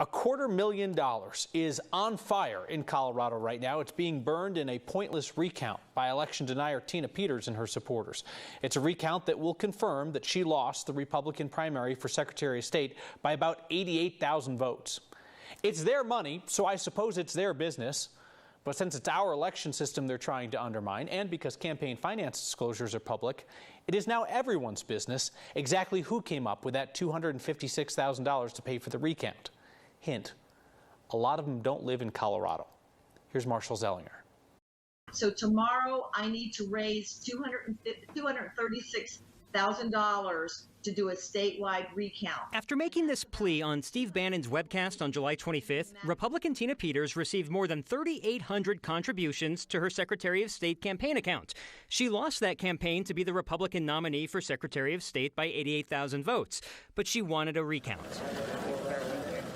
$250,000 is on fire in Colorado right now. It's being burned in a pointless recount by election denier Tina Peters and her supporters. It's a recount that will confirm that she lost the Republican primary for Secretary of State by about 88,000 votes. It's their money, so I suppose it's their business. But since it's our election system they're trying to undermine, and because campaign finance disclosures are public, it is now everyone's business exactly who came up with that $256,000 to pay for the recount. Hint, a lot of them don't live in Colorado. Here's Marshall Zellinger. So tomorrow I need to raise $236,000 to do a statewide recount. After making this plea on Steve Bannon's webcast on July 25th, Republican Tina Peters received more than 3,800 contributions to her Secretary of State campaign account. She lost that campaign to be the Republican nominee for Secretary of State by 88,000 votes, but she wanted a recount,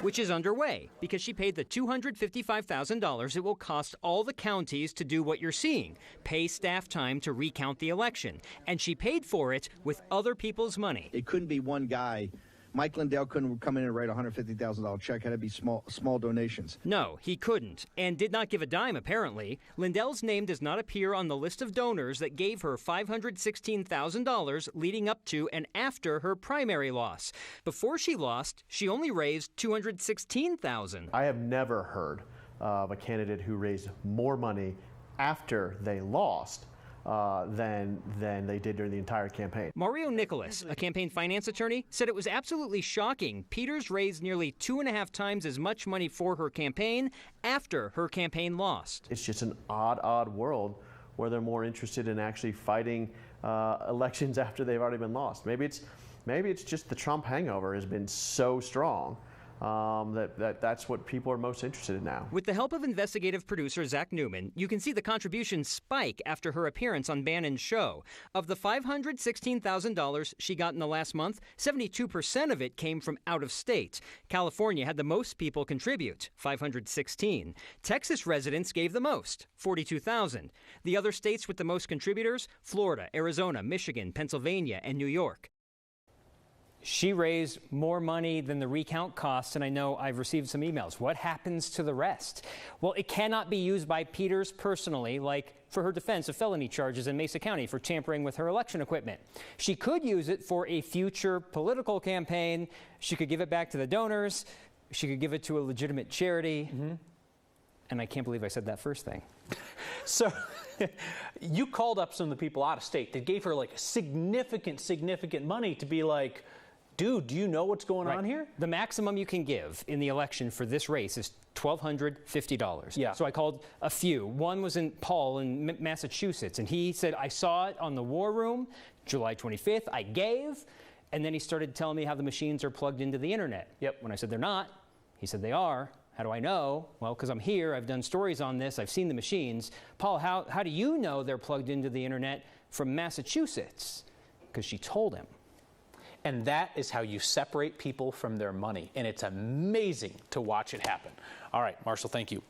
which is underway because she paid the $255,000 it will cost all the counties to do what you're seeing, pay staff time to recount the election. And she paid for it with other people's money. It couldn't be one guy. Mike Lindell couldn't come in and write a $150,000 check. It had to be small donations. No, he couldn't, and did not give a dime, apparently. Lindell's name does not appear on the list of donors that gave her $516,000 leading up to and after her primary loss. Before she lost, she only raised $216,000. I have never heard of a candidate who raised more money after they lost than they did during the entire campaign. Mario Nicholas, a campaign finance attorney, said it was absolutely shocking. Peters raised nearly 2.5 times as much money for her campaign after her campaign lost. It's just an odd world where they're more interested in actually fighting elections after they've already been lost. Maybe it's just the Trump hangover has been so strong that's what people are most interested in now. With the help of investigative producer Zach Newman, you can see the contributions spike after her appearance on Bannon's show. Of the $516,000 she got in the last month, 72% of it came from out of state. California had the most people contribute, $516. Texas residents gave the most, $42,000. The other states with the most contributors, Florida, Arizona, Michigan, Pennsylvania, and New York. She raised more money than the recount cost, and I know I've received some emails. What happens to the rest? Well, it cannot be used by Peters personally, like for her defense of felony charges in Mesa County for tampering with her election equipment. She could use it for a future political campaign. She could give it back to the donors. She could give it to a legitimate charity. And I can't believe I said that first thing. So you called up some of the people out of state that gave her like significant money to be like, dude, do you know what's going on here? The maximum you can give in the election for this race is $1,250. Yeah. So I called a few. One was in Paul in Massachusetts, and he said, I saw it on the War Room, July 25th. I gave, and then he started telling me how the machines are plugged into the internet. Yep. When I said they're not, he said they are. How do I know? Well, because I'm here. I've done stories on this. I've seen the machines. Paul, how do you know they're plugged into the internet from Massachusetts? Because she told him. And that is how you separate people from their money. And it's amazing to watch it happen. All right, Marshall, thank you.